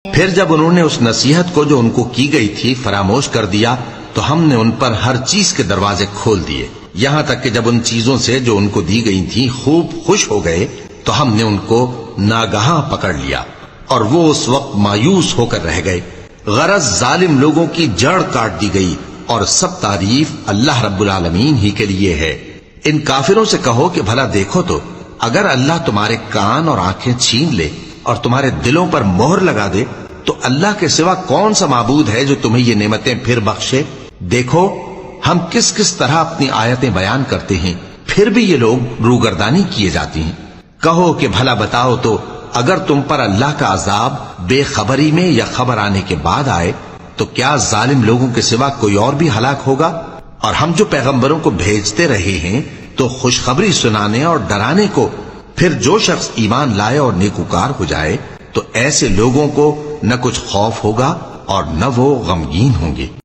پھر جب انہوں نے اس نصیحت کو جو ان کو کی گئی تھی فراموش کر دیا تو ہم نے ان پر ہر چیز کے دروازے کھول دیے، یہاں تک کہ جب ان چیزوں سے جو ان کو دی گئی تھی خوب خوش ہو گئے تو ہم نے ان کو ناگہاں پکڑ لیا اور وہ اس وقت مایوس ہو کر رہ گئے۔ غرض ظالم لوگوں کی جڑ کاٹ دی گئی اور سب تعریف اللہ رب العالمین ہی کے لیے ہے۔ ان کافروں سے کہو کہ بھلا دیکھو تو اگر اللہ تمہارے کان اور آنکھیں چھین لے اور تمہارے دلوں پر مہر لگا دے تو اللہ کے سوا کون سا معبود ہے جو تمہیں یہ نعمتیں پھر بخشے؟ دیکھو ہم کس کس طرح اپنی آیتیں بیان کرتے ہیں، پھر بھی یہ لوگ روگردانی کیے جاتی ہیں۔ کہو کہ بھلا بتاؤ تو اگر تم پر اللہ کا عذاب بے خبری میں یا خبر آنے کے بعد آئے تو کیا ظالم لوگوں کے سوا کوئی اور بھی ہلاک ہوگا؟ اور ہم جو پیغمبروں کو بھیجتے رہے ہیں تو خوشخبری سنانے اور ڈرانے کو، پھر جو شخص ایمان لائے اور نیکوکار ہو جائے تو ایسے لوگوں کو نہ کچھ خوف ہوگا اور نہ وہ غمگین ہوں گے۔